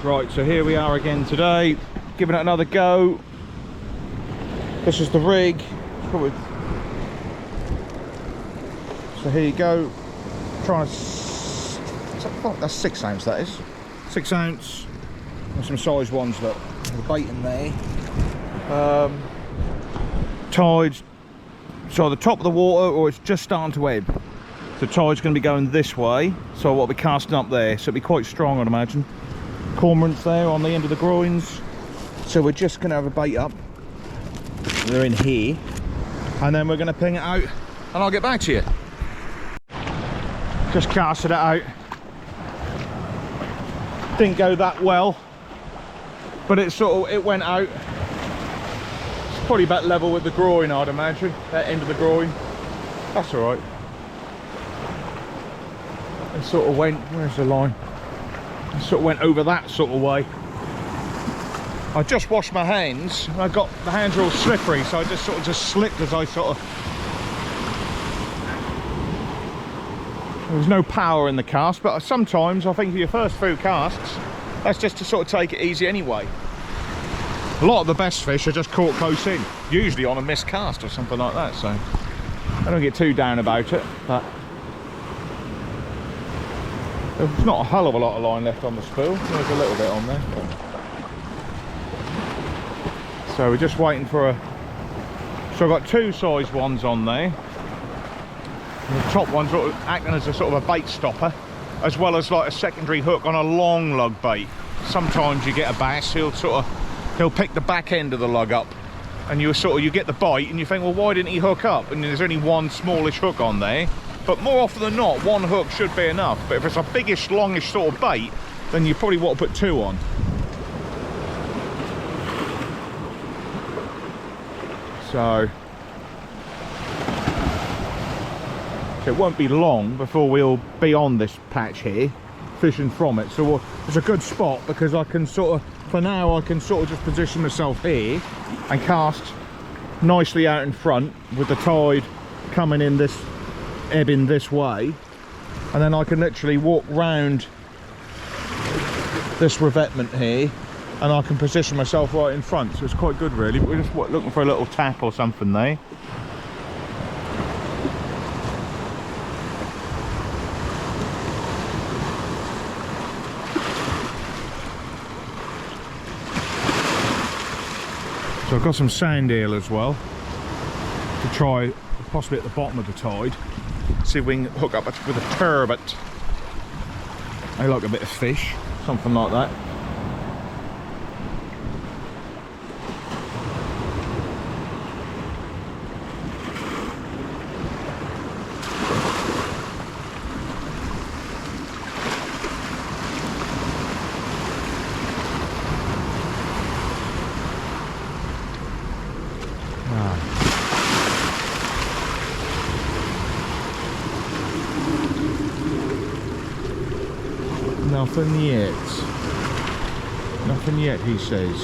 Right, so here we are again today, giving it another go. This is the rig. So here you go. Trying to, that's 6 ounce, that is. 6 ounce. And some size ones, look. The bait in there. Tide's so the top of the water, or it's just starting to ebb. The tide's going to be going this way, so I'll be casting up there, so it'll be quite strong, I'd imagine. Cormorants there on the end of the groins, so we're just going to have a bait up. They're in here, and then we're going to ping it out, and I'll get back to you. Just casted it out. Didn't go that well, but it went out. It's probably about level with the groin, I'd imagine, that end of the groin. That's all right. It sort of went, where's the line? It sort of went over that sort of way. I just washed my hands. I got the hands are all slippery, so I just sort of slipped as I sort of. There was no power in the cast, but sometimes I think for your first few casts, that's just to sort of take it easy anyway. A lot of the best fish are just caught close in, usually on a missed cast or something like that, so I don't get too down about it, but there's not a hell of a lot of line left on the spool. There's a little bit on there. So we're just waiting for a... So I've got 2 size ones on there. And the top one's acting as a sort of a bait stopper, as well as like a secondary hook on a long lug bait. Sometimes you get a bass, he'll pick the back end of the lug up, and you get the bite, and you think, well, why didn't he hook up? And there's only one smallish hook on there. But more often than not, 1 hook should be enough. But if it's a biggish, longish sort of bait, then you probably want to put 2 on. So it won't be long before we'll be on this patch here, fishing from it. So it's a good spot, because I can for now, I can just position myself here and cast nicely out in front with the tide coming in this, ebbing this way, and then I can literally walk round this revetment here, and I can position myself right in front, so it's quite good really. But we're just looking for a little tap or something there. So I've got some sandeel as well to try, possibly at the bottom of the tide. See if we can hook up with a turbot. I like a bit of fish, something like that. Nothing yet. Nothing yet, he says.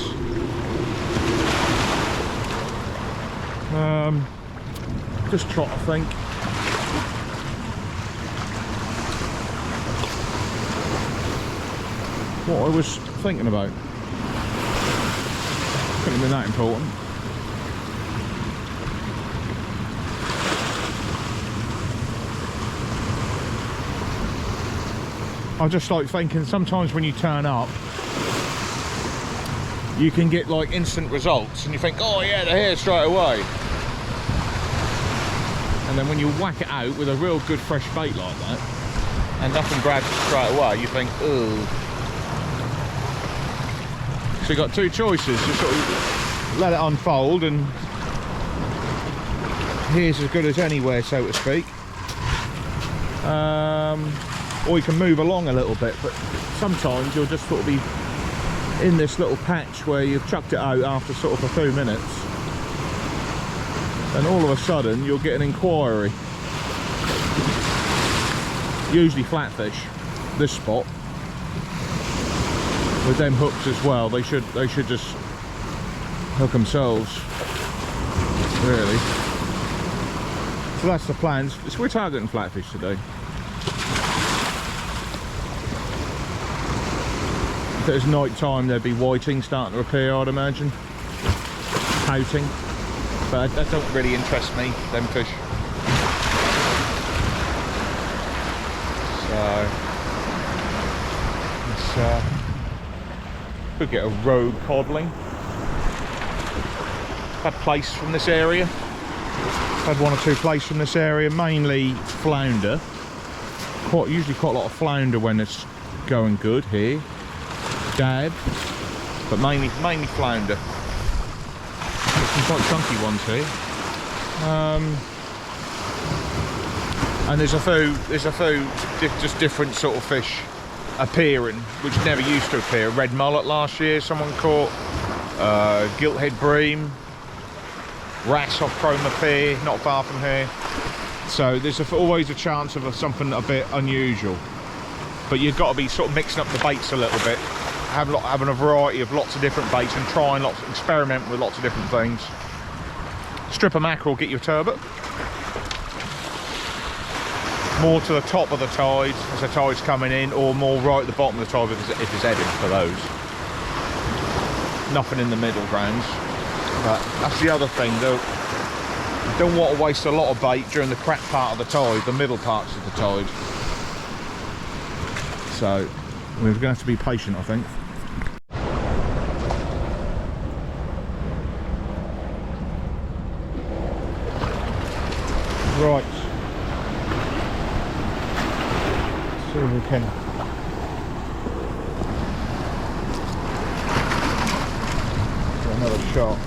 Just trot, I think. What I was thinking about. Couldn't have been that important. I just like thinking sometimes when you turn up, you can get like instant results, and you think, oh yeah, they're here straight away. And then when you whack it out with a real good fresh bait like that, and nothing grabs it straight away, you think, ooh. So you've got 2 choices: you sort of let it unfold, and here's as good as anywhere, so to speak. Or you can move along a little bit, but sometimes you'll just sort of be in this little patch where you've chucked it out after sort of a few minutes, and all of a sudden you'll get an inquiry. Usually flatfish, this spot, with them hooks as well. They should just hook themselves, really. So that's the plan. So we're targeting flatfish today. If it was night time, there'd be whiting starting to appear, I'd imagine. Pouting. But that don't really interest me, them fish. So let's could get a rogue codling. Had plaice from this area. Had one or two plaice from this area, mainly flounder. Usually quite a lot of flounder when it's going good here. Dab, but mainly flounder. There's some quite chunky ones here. And there's a few just different sort of fish appearing, which never used to appear. Red mullet last year, someone caught. Gilthead bream. Wrasse off Chroma Pier, not far from here. So there's always a chance of something a bit unusual. But you've got to be sort of mixing up the baits a little bit. Having a variety of lots of different baits and experiment with lots of different things. Strip of mackerel, get your turbot. More to the top of the tide as the tide's coming in, or more right at the bottom of the tide if it's heading for those. Nothing in the middle grounds. But that's the other thing, though. You don't want to waste a lot of bait during the crap part of the tide, the middle parts of the tide. So we're going to have to be patient, I think. Right. Let's see if we can. Get another shot.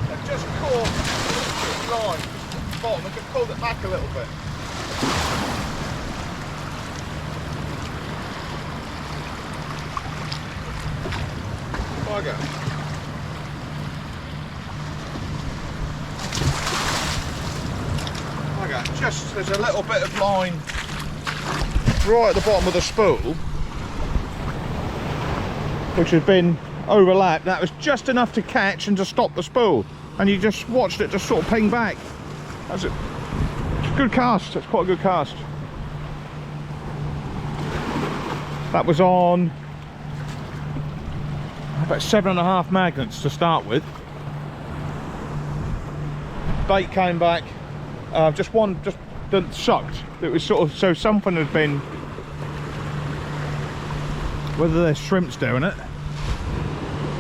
They've just caught this line just at the bottom. I could pull it back a little bit. Bugger. Bugger. Just there's a little bit of line right at the bottom of the spool, which had been overlapped. That was just enough to catch and to stop the spool, and you just watched it just sort of ping back. That's it. Good cast. That's quite a good cast. That was on about 7.5 magnets to start with. Bait came back. Just sucked. It was sort of, so something had been, whether they're shrimps doing it.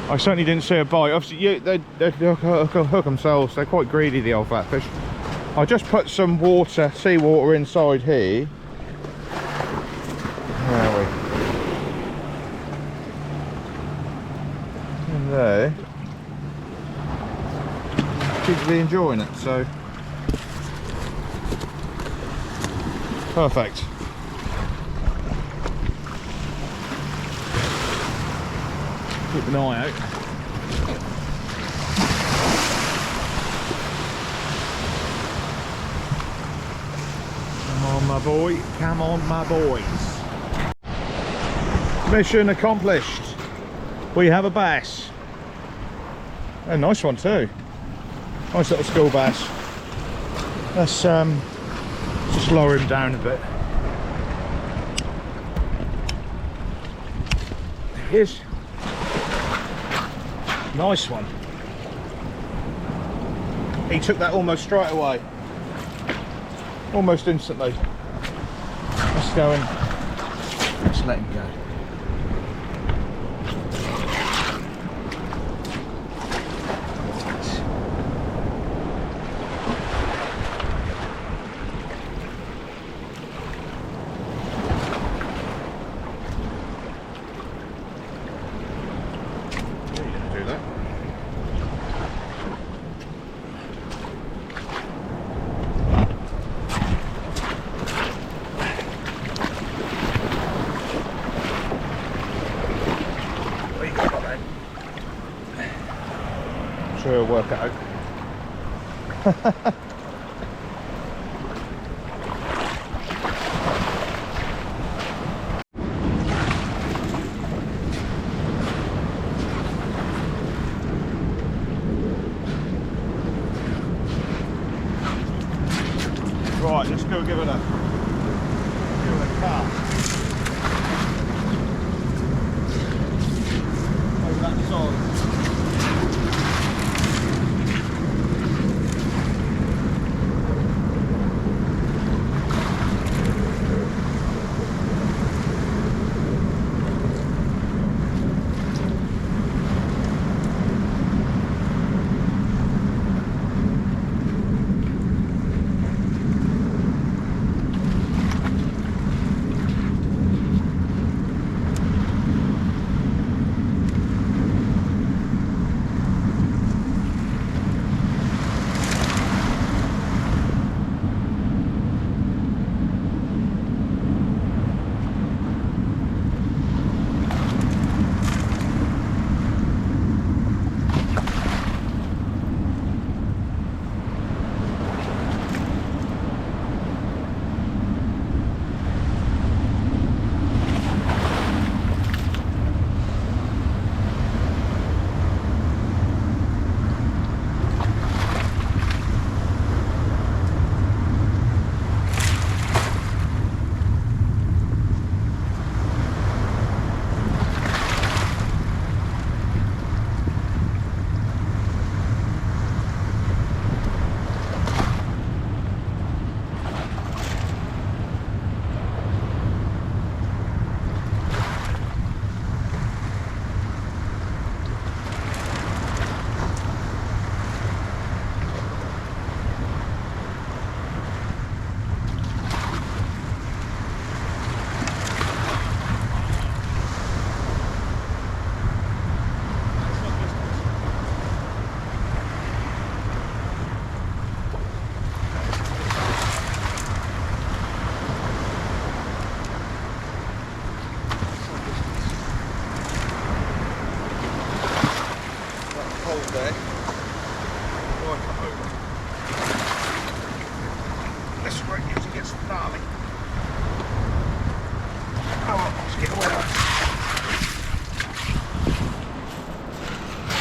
I certainly didn't see a bite. Obviously, they hook themselves. They're quite greedy, the old flatfish. I just put some water, seawater inside here. Where are we? In there. Particularly enjoying it, so perfect. Keep an eye out. Come on, my boy. Come on, my boys. Mission accomplished. We have a bass. A nice one too. Nice little school bass. Let's just lower him down a bit. There he is. Nice one. He took that almost straight away. Almost instantly. Let's go and let's let him go. Sure, it'll work out. Right, let's go give it a cast. Over that side.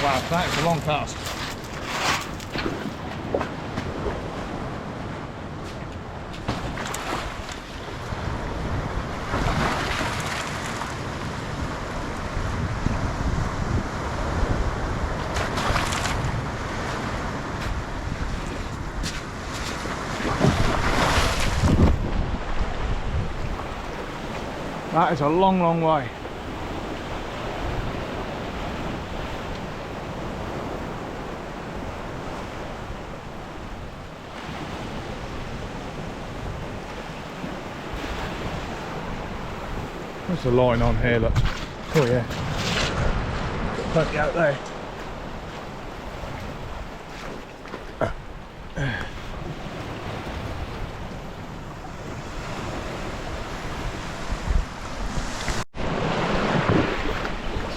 Wow, that's a long cast. That is a long, long way. There's a line on here, look. Oh yeah. Plenty out there.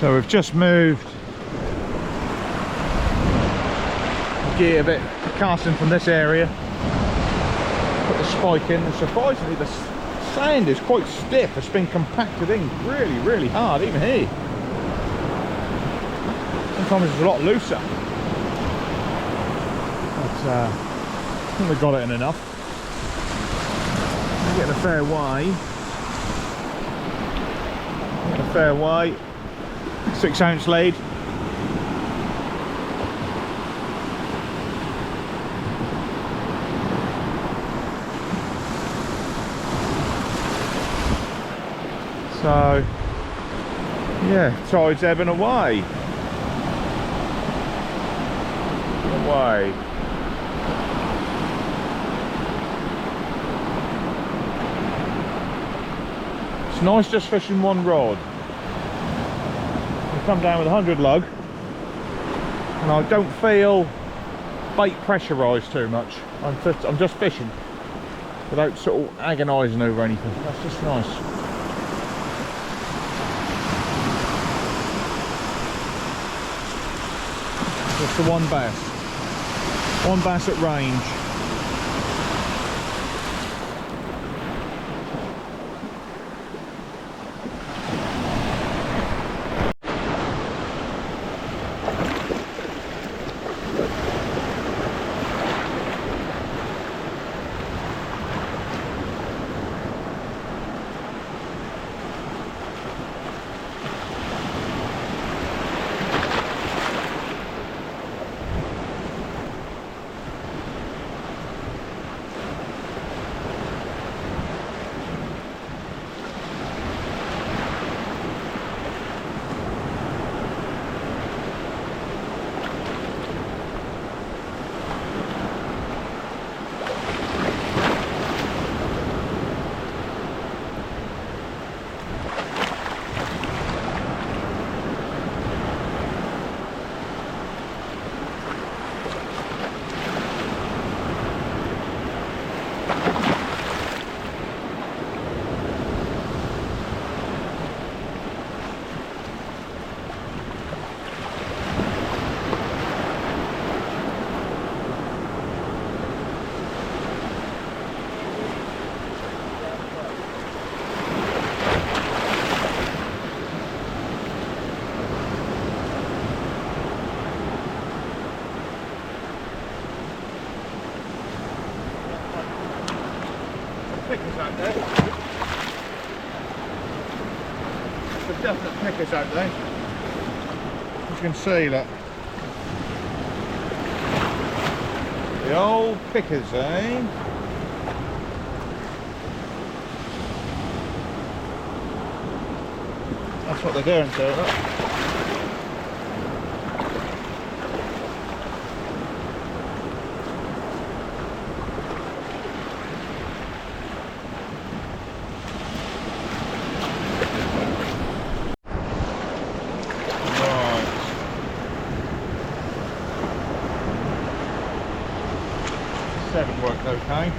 So we've just moved the gear a bit, casting from this area, put the spike in, and surprisingly the sand is quite stiff. It's been compacted in really, really hard, even here. Sometimes it's a lot looser. But I think we've got it in enough. We're getting a fair way. Getting a fair way. 6-ounce lead. So yeah, tide's ebbing away. It's nice just fishing one rod. I come down with a 100 lug and I don't feel bait pressurised too much. I'm just fishing without sort of agonising over anything. That's just nice. Just the one bass at range. Pickers out there. Some definite pickers out there. As you can see, look. The old pickers, eh? That's what they're doing to it, look. Seven worked okay.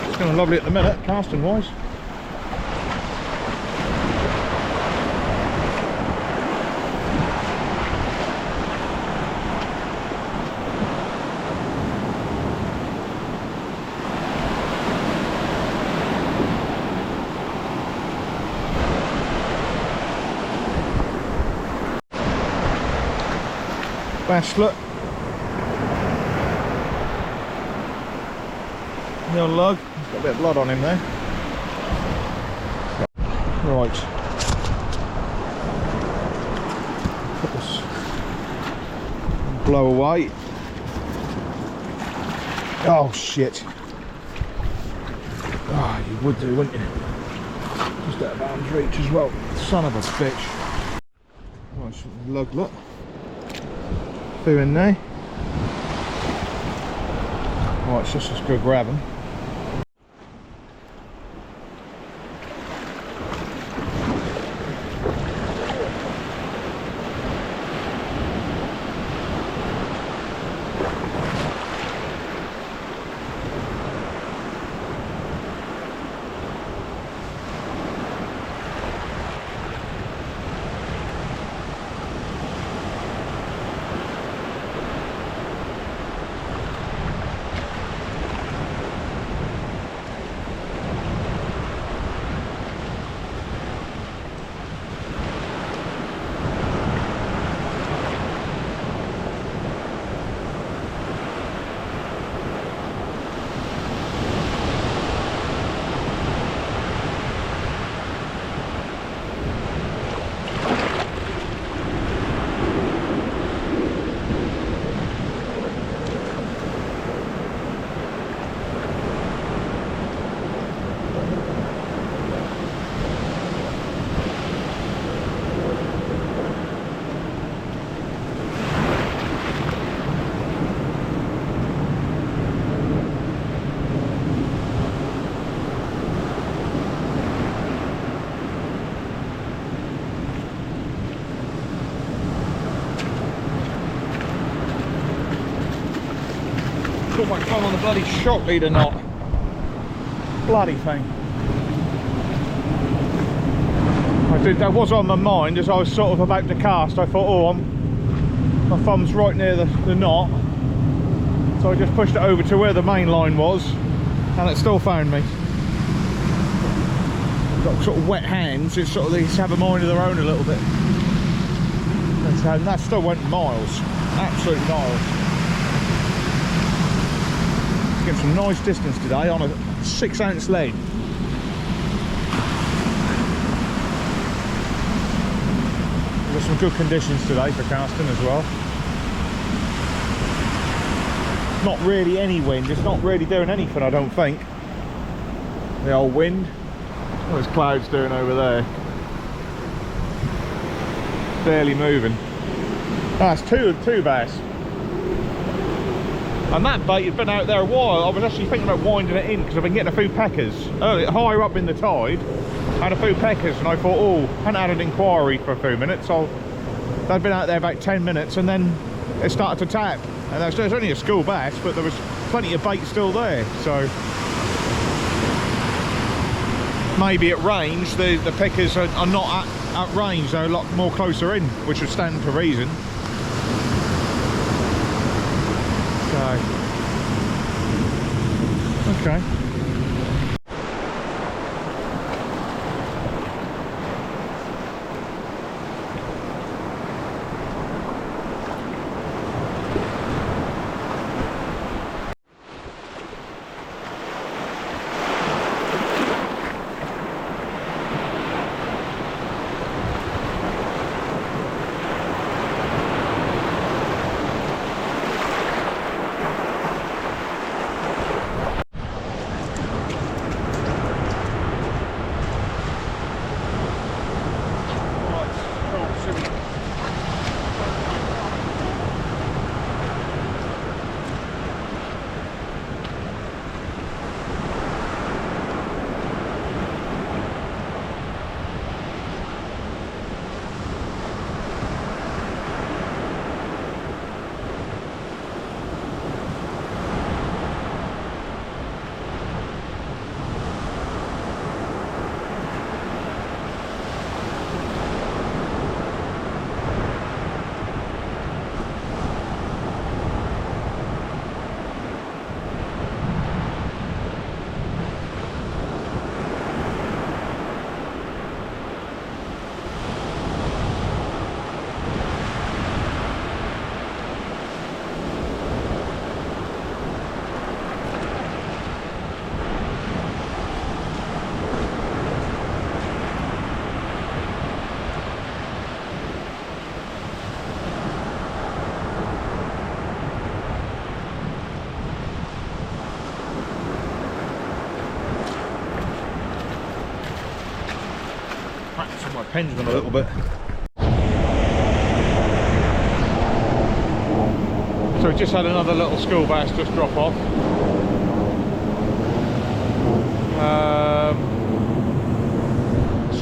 It's going lovely at the minute, casting wise. Basslet. The old lug. He's got a bit of blood on him there. Right. Put this. Blow away. Oh shit. Oh, you would do, wouldn't you? Just out of arm's reach as well. Son of a bitch. Nice lug, look. Two in there. Right, it's just as good grab them. Got my phone on the bloody shock leader knot. Bloody thing. That was on my mind as I was sort of about to cast. I thought, oh, my thumb's right near the knot. So I just pushed it over to where the main line was, and it still found me. Got sort of wet hands, it's sort of, they have a mind of their own a little bit. And that still went miles, absolutely miles. Getting some nice distance today on a 6-ounce lead. Got some good conditions today for casting as well. Not really any wind, it's not really doing anything, I don't think. The old wind. What is clouds doing over there? Barely moving. That's two bass. And that bait had been out there a while. I was actually thinking about winding it in because I've been getting a few peckers. Earlier, higher up in the tide, had a few peckers, and I thought, oh, hadn't had an inquiry for a few minutes. So they'd been out there about 10 minutes, and then it started to tap. And there's only a school bass, but there was plenty of bait still there. So maybe at range, the peckers are not at range. They're a lot more closer in, which would stand to reason. Okay. My pendulum a little bit. So we just had another little school bass just drop off.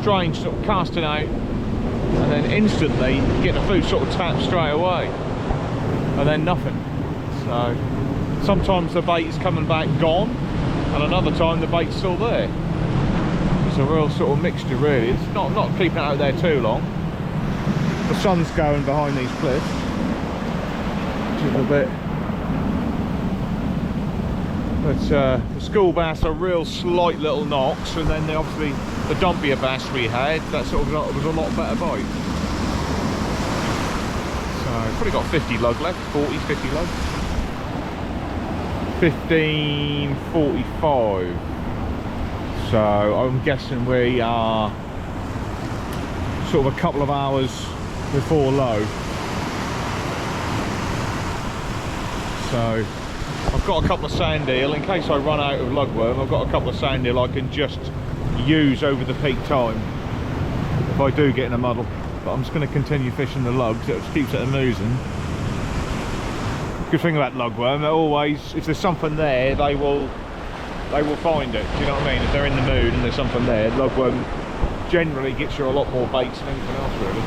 Strange, sort of casting out and then instantly getting the food sort of tapped straight away, and then nothing. So sometimes the bait is coming back gone, and another time the bait's still there. It's a real sort of mixture really. It's not keeping it out there too long. The sun's going behind these cliffs, which is a bit. But the school bass are real slight little knocks, and then obviously the dumpier bass we had, that sort of was a lot better bite. So probably got 50 lug left, 40, 50 lug. 15:45. So I'm guessing we are sort of a couple of hours before low. So I've got a couple of sandeel in case I run out of lugworm. I've got a couple of sandeel I can just use over the peak time if I do get in a muddle. But I'm just going to continue fishing the lugs. It just keeps it amusing. Good thing about lugworm, they're always, if there's something there, they will find it. Do you know what I mean? If they're in the mood and there's something there, lugworm generally gets you a lot more baits than anything else really.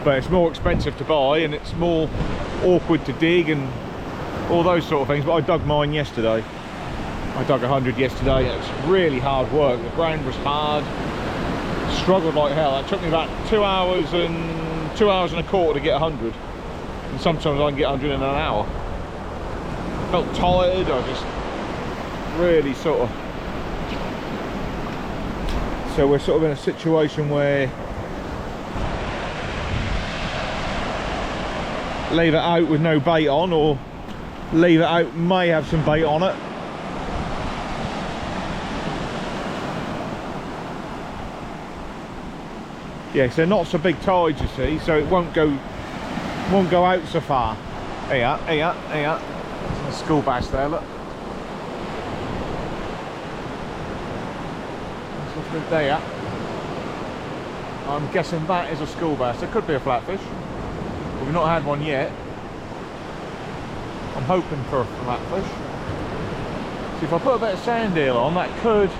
But it's more expensive to buy, and it's more awkward to dig and all those sort of things. But I dug mine yesterday. I dug 100 yesterday. It was really hard work. The ground was hard. Struggled like hell. It took me about 2 hours and a quarter to get 100. And sometimes I can get 100 in an hour. I felt tired. I just really sort of. So we're sort of in a situation where leave it out with no bait on, or leave it out, may have some bait on it. Yeah, so not so big tides, you see, so it won't go out so far. Here. There's a school bass there, look. That's there. I'm guessing that is a school bass. It could be a flatfish. We've not had one yet. I'm hoping for a flatfish. See, if I put a bit of sandeel on, that could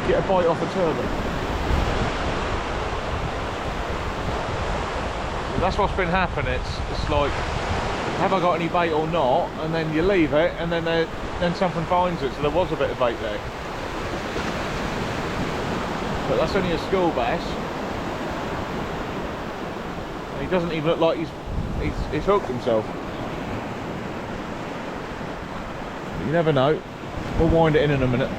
get a bite off a turbot. That's what's been happening. It's like, have I got any bait or not? And then you leave it, and then something finds it. So there was a bit of bait there, but that's only a school bass. And he doesn't even look like he's hooked himself. But you never know. We'll wind it in a minute.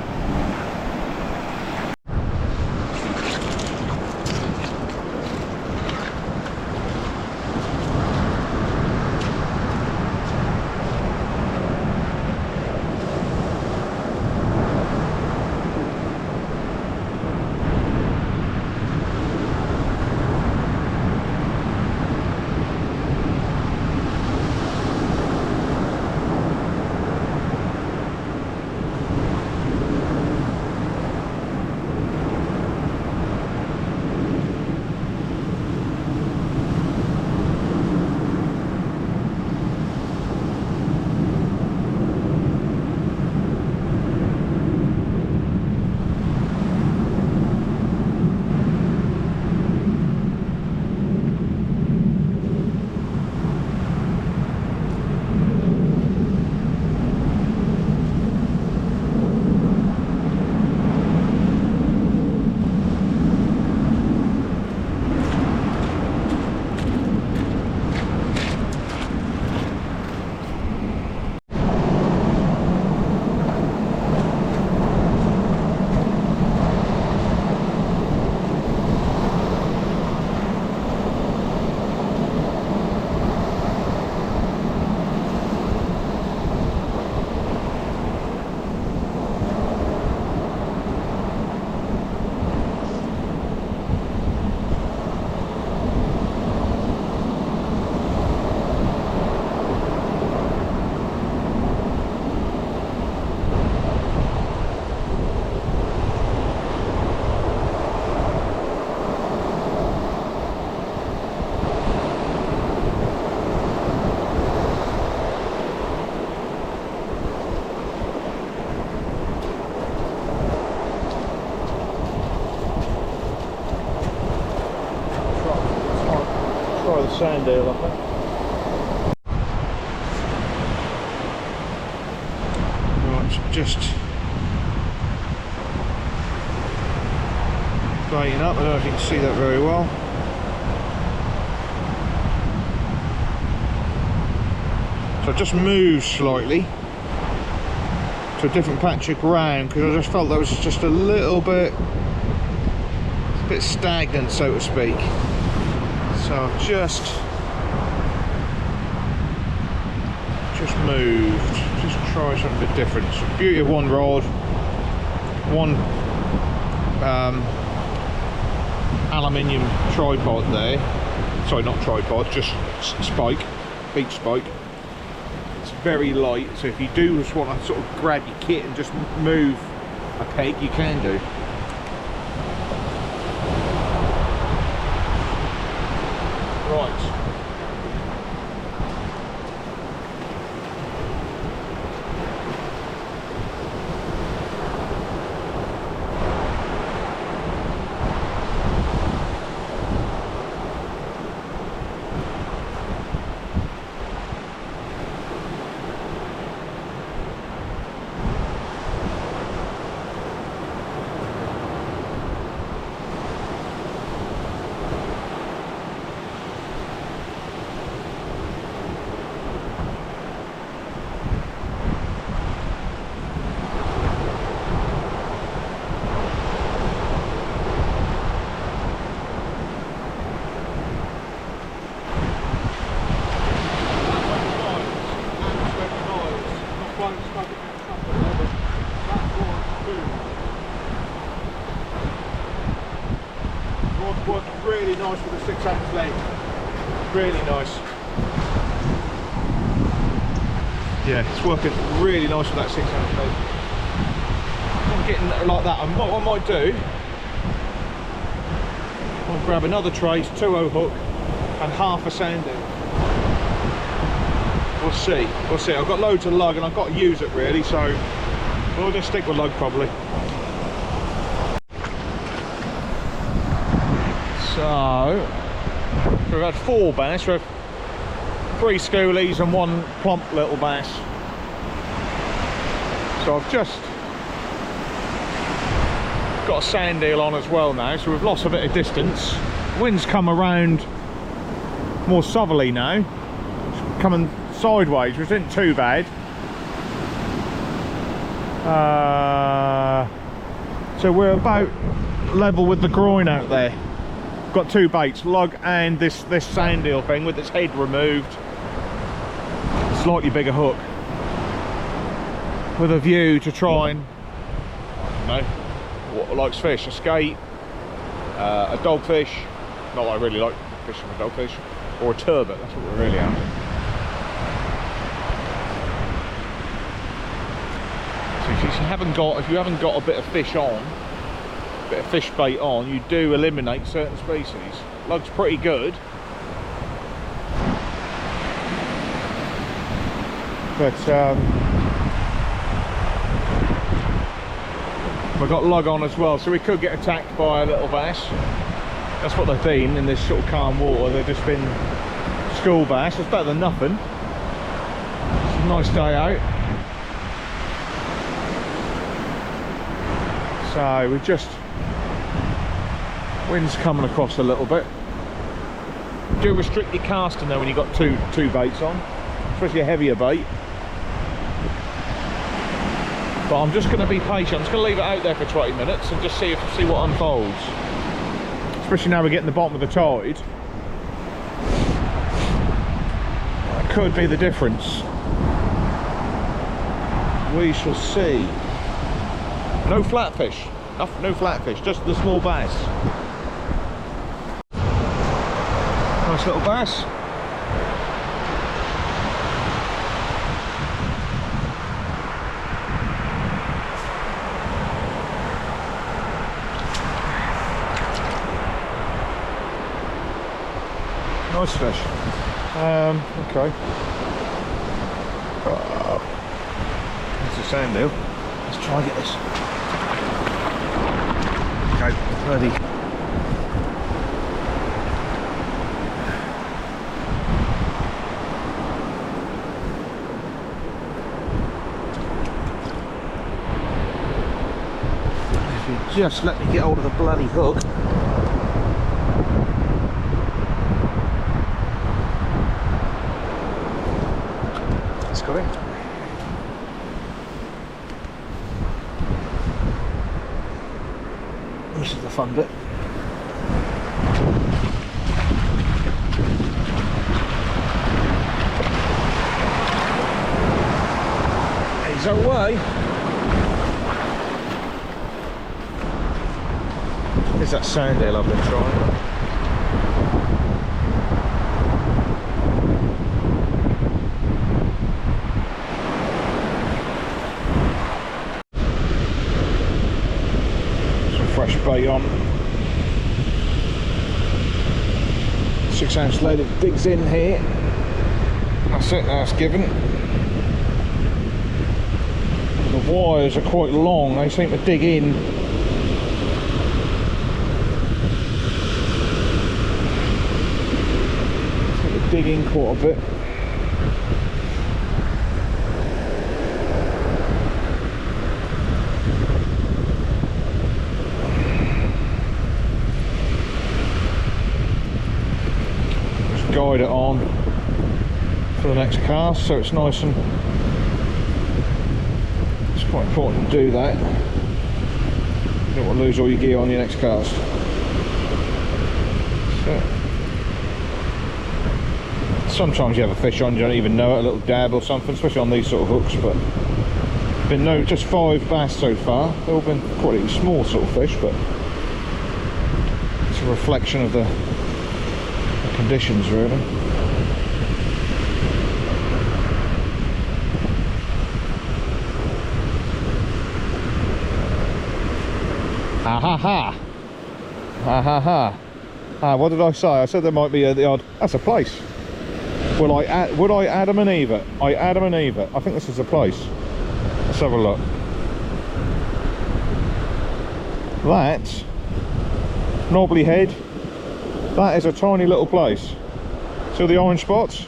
sandeel, I think. Right, so just baiting up. I don't know if you can see that very well. So I just moved slightly to a different patch of ground because I just felt that was just a little bit, a bit stagnant, so to speak. So I've just moved, just try something a bit different. It's the beauty of one rod, one aluminium tripod there. Sorry, not tripod, just spike, beach spike. It's very light, so if you do just want to sort of grab your kit and just move a peg, you can do. Right. Really nice with a 6/8 leg. Really nice. Yeah, it's working really nice with that 6/8 leg. I'm getting like that. And what I might do, I'll grab another trace, 2/0 hook, and half a sandeel. We'll see. We'll see. I've got loads of lug and I've got to use it really, so we'll just stick with lug probably. So we've had 4 bass, we've 3 schoolies and 1 plump little bass. So I've just got a sandeel on as well now, so we've lost a bit of distance. Wind's come around more southerly now, it's coming sideways, which isn't too bad. So we're about level with the groin out there. Got 2 baits, lug and this sandeel thing with its head removed, slightly bigger hook, with a view to try and, you know, what likes fish, a skate, a dogfish, not that I really like fishing with dogfish, or a turbot. That's what we're really after. So if you haven't got a bit of fish on, bit of fish bait on, you do eliminate certain species. Lug's pretty good, but we've got lug on as well, so we could get attacked by a little bass. That's what they've been in this sort of calm water. They've just been school bass. It's better than nothing. It's a nice day out. So we just, wind's coming across a little bit. Do restrict your casting though when you've got two baits on, especially a heavier bait. But I'm just going to be patient. I'm just going to leave it out there for 20 minutes and just see what unfolds. Especially now we're getting the bottom of the tide. That could be the difference. We shall see. No flatfish. No flatfish, just the small bass. Nice little bass. Nice fish. Okay. It's a sandeel. Let's try and get this. Okay, ready. you just let me get hold of the bloody hook. It's got it. This is the fun bit. He's away. There's that sandeel I've been trying. Fresh bait on. 6-ounce lead, it digs in here. That's it, that's given. The wires are quite long, they seem to dig in. Seem to dig in quite a bit. Guide it on for the next cast, so it's nice and it's quite important to do that. You don't want to lose all your gear on your next cast. So, sometimes you have a fish on, you don't even know it, a little dab or something, especially on these sort of hooks, but been no, just 5 bass so far. They've all been quite small sort of fish, but it's a reflection of the conditions, really. Ha ha ha! Ha ha ha! Ah, what did I say? I said there might be the odd. That's a plaice. Would I add them and eve it? I add them and eve it. I think this is a plaice. Let's have a look. That knobbly head. That is a tiny little plaice. See the orange spots?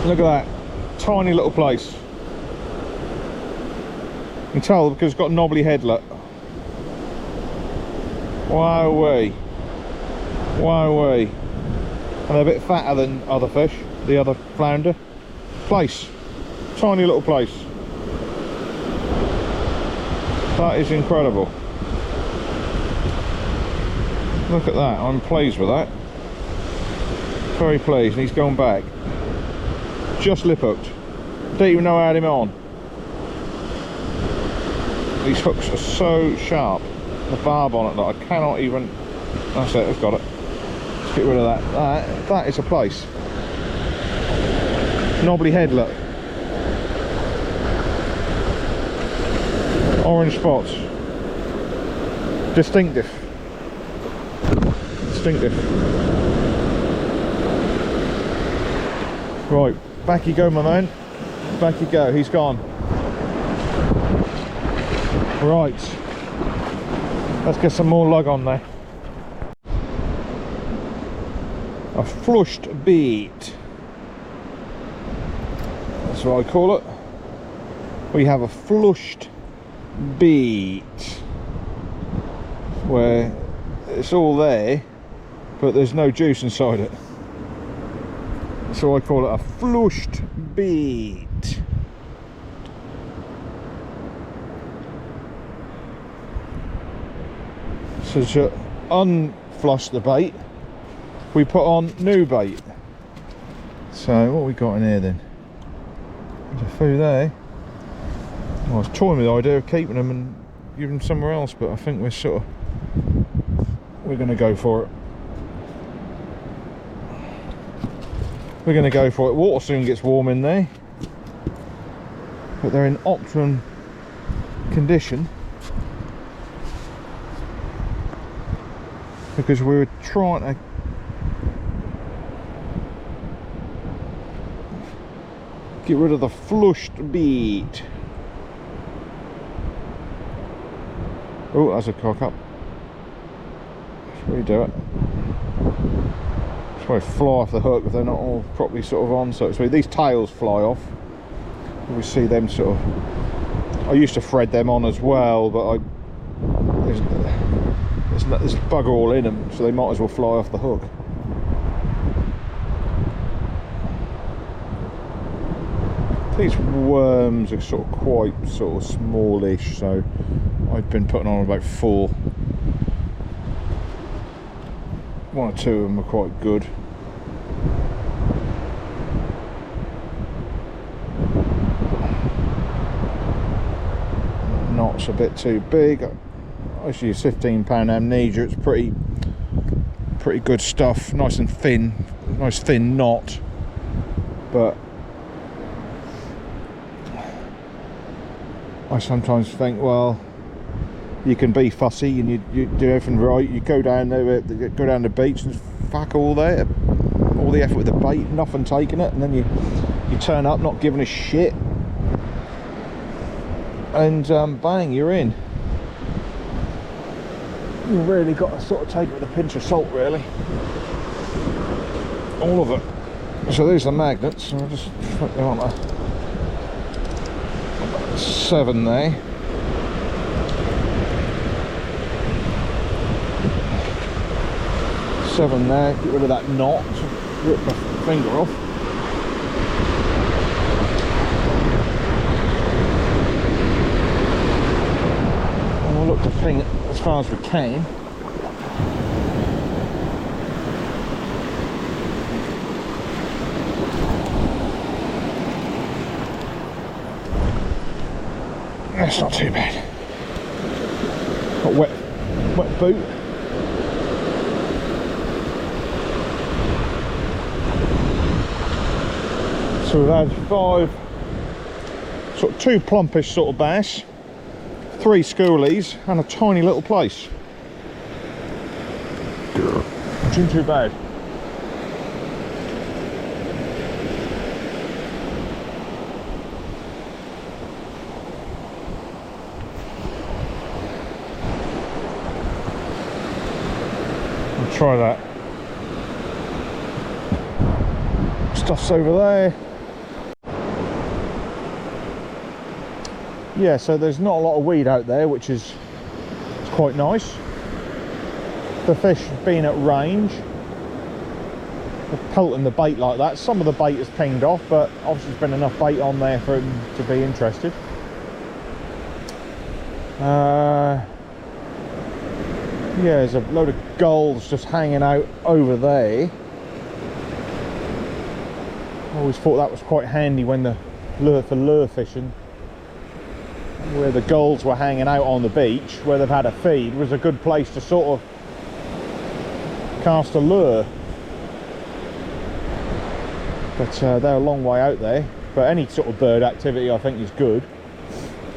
Look at that. Tiny little plaice. You can tell because it's got a knobbly head, look. Wowee. Wowee. And they're a bit fatter than other fish, the other flounder. Plaice. Tiny little plaice. That is incredible. Look at that, I'm pleased with that. Very pleased, and he's gone back. Just lip hooked. Don't even know how I had him on. These hooks are so sharp. The barb on it that I cannot even... That's it, I've got it. Let's get rid of that. That is a plaice. Knobbly head, look. Orange spots. Distinctive. Right, back you go, my man. Back you go, he's gone. Right, let's get some more lug on there. A flushed bait. That's what I call it. We have a flushed bait where it's all there, but there's no juice inside it. So I call it a flushed bait. So to unflush the bait, we put on new bait. So what we got in here then? There's a few there. I was toying with the idea of keeping them and giving them somewhere else, but I think we're going to go for it. We're going to go for it. Water soon gets warm in there, but they're in optimum condition because we were trying to get rid of the flushed bait. Oh, that's a cock up. Redo it. Just want to fly off the hook if they're not all properly sort of on, so to speak. These tails fly off. We see them sort of I used to thread them on as well, but there's bugger all in them, so they might as well fly off the hook. These worms are sort of quite sort of smallish, so I've been putting on about 4. One or two of them are quite good. Knot's a bit too big. I used to use 15-pound amnesia. It's pretty good stuff, nice and thin, nice thin knot. But I sometimes think, well, you can be fussy and you do everything right. You go down there, go down the beach, and fuck all there, all the effort with the bait, nothing taking it, and then you turn up not giving a shit, and bang, you're in. You really got to sort of take it with a pinch of salt, really, all of it. So there's the magnets. I'll just put them on there. 7 there. Seven there. Get rid of that knot. Rip my finger off. And we'll look to ping it as far as we can. That's not too bad. Got wet boot. So we've had 5, sort of 2 plumpish sort of bass, 3 schoolies, and a tiny little plaice. Not too bad. Try that. Stuff's over there. Yeah, so there's not a lot of weed out there, which is quite nice. The fish have been at range. They're pelting the bait like that. Some of the bait is pinged off, but obviously there's been enough bait on there for them to be interested. Yeah, there's a load of gulls just hanging out over there. I always thought that was quite handy when the lure fishing, where the gulls were hanging out on the beach where they've had a feed, was a good place to sort of cast a lure. But they're a long way out there. But any sort of bird activity I think is good.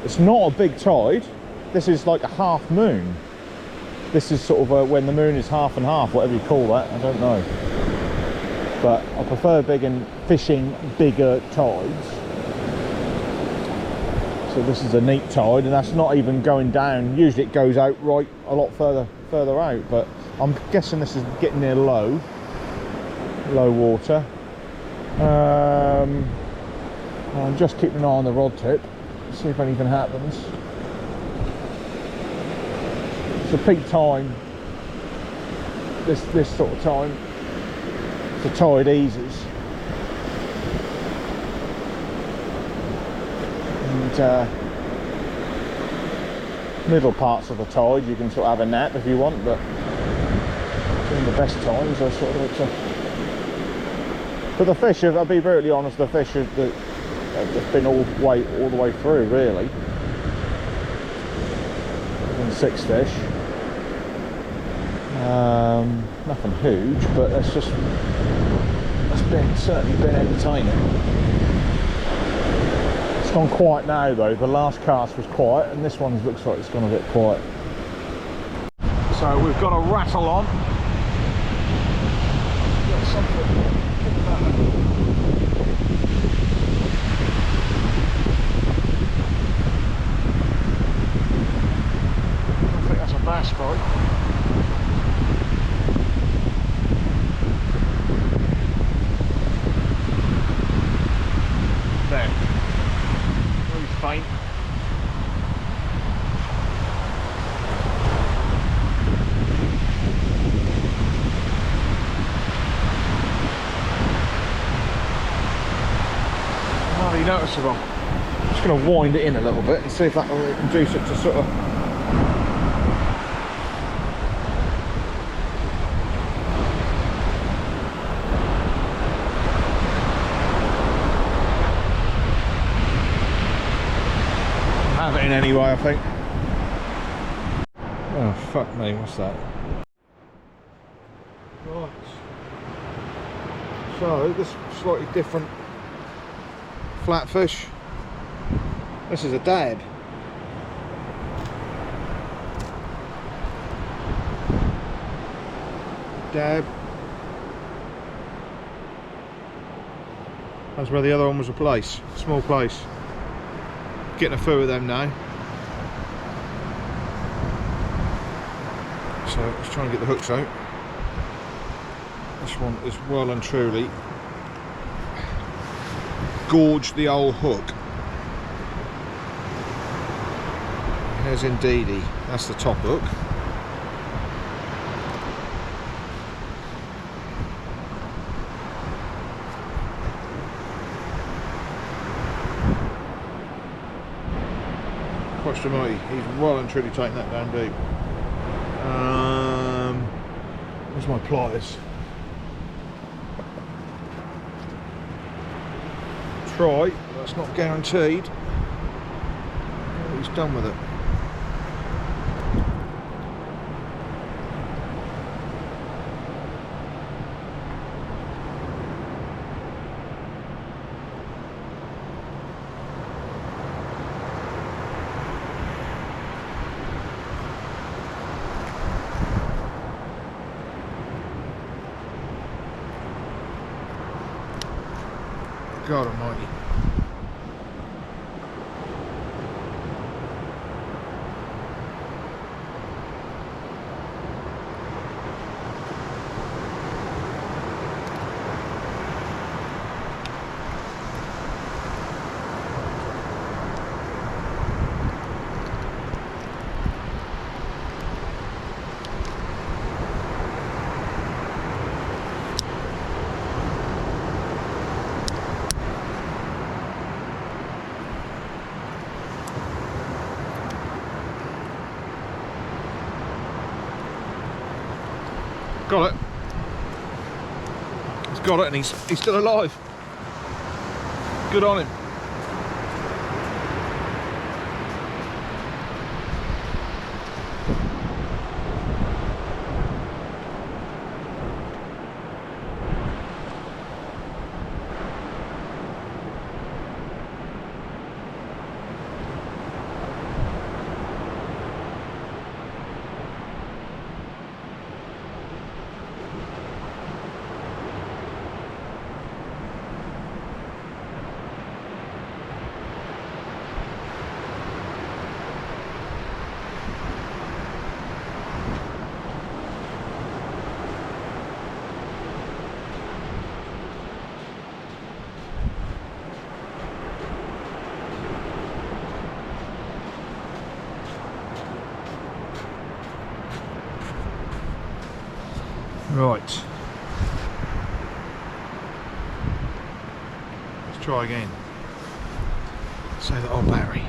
It's not a big tide. This is like a half moon. This is sort of when the moon is half and half, whatever you call that, I don't know. But I prefer fishing bigger tides. So this is a neap tide, and that's not even going down. Usually it goes out right a lot further out, but I'm guessing this is getting near low water. I'm just keeping an eye on the rod tip, see if anything happens. The peak time, this sort of time, the tide eases, and middle parts of the tide you can sort of have a nap if you want, but during the best times I sort of like to. But the fish, I'll be brutally honest, the fish have been all the way through really. 6 fish. Nothing huge, but it's certainly been entertaining. It's gone quiet now though. The last cast was quiet, and this one looks like it's gone a bit quiet. So we've got a rattle on. Got something. I think that's a bass bite. There. Very faint. noticeable. Just going to wind it in a little bit and see if that will induce it to sort of... have it in anyway, I think. Oh, fuck me, what's that? Right. So, this is slightly different flatfish. This is a dab. Dab. That's where the other one was a plaice, small plaice. Getting a few of them now. So let's try and get the hooks out. This one is well and truly gorged the old hook. Here's indeedy. That's the top hook. Question mighty, he's well and truly taking that down deep. Where's my pliers? Try, but that's not guaranteed. Oh, he's done with it. God almighty. Got it. He's got it, and he's still alive. Good on him. Right. Let's try again. Say that old battery.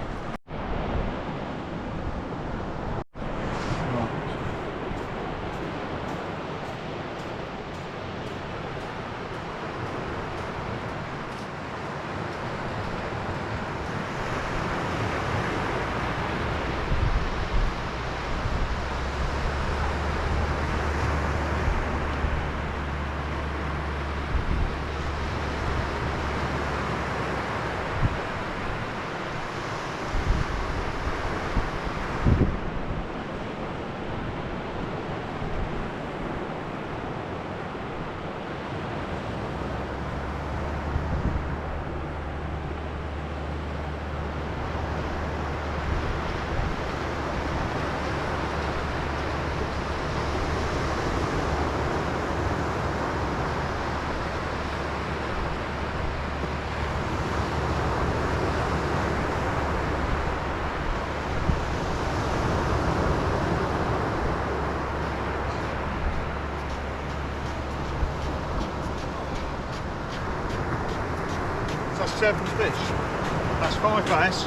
That's 7 fish. That's 5 bass,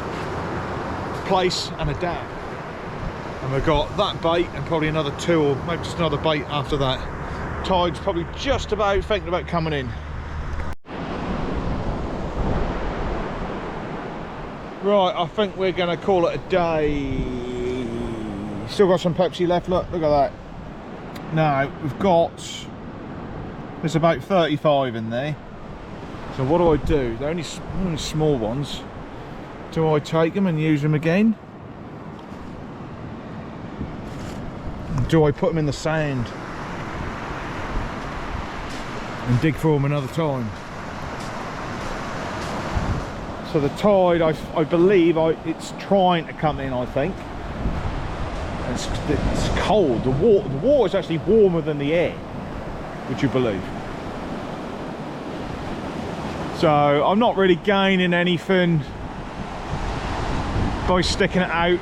plaice and a dab. And we've got that bait and probably another 2 or maybe just another bait after that. Tide's probably just about thinking about coming in. Right, I think we're going to call it a day. Still got some Pepsi left, look at that. Now, we've got, there's about 35 in there. So what do? They're only small ones. Do I take them and use them again? Do I put them in the sand and dig for them another time? So the tide, I believe, it's trying to come in, I think. It's cold. The water is actually warmer than the air, would you believe? So I'm not really gaining anything by sticking it out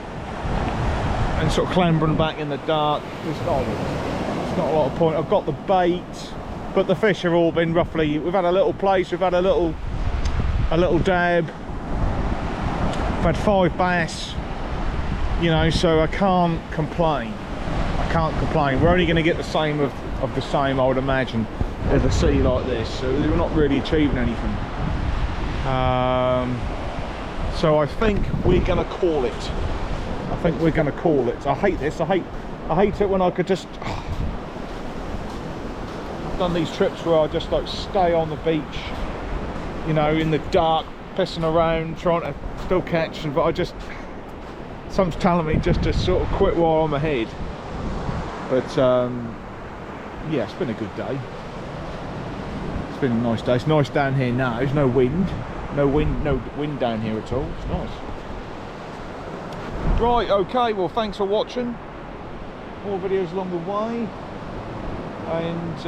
and sort of clambering back in the dark. It's not a lot of point. I've got the bait, but the fish have all been roughly, we've had a little plaice, we've had a little dab, I've had 5 bass, you know, so I can't complain. We're only going to get the same of the same, I would imagine, as a sea like this, so we're not really achieving anything. So I think we're going to call it. I hate this. I hate it when I could just, I've done these trips where I just like stay on the beach, you know, in the dark, pissing around, trying to still catch, but I just, something's telling me just to sort of quit while I'm ahead. But yeah, it's been a good day. It's been a nice day. It's nice down here now. There's no wind down here at all. It's nice. Right, okay, well, thanks for watching. More videos along the way, and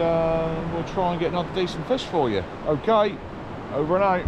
we'll try and get another decent fish for you. Okay, over and out.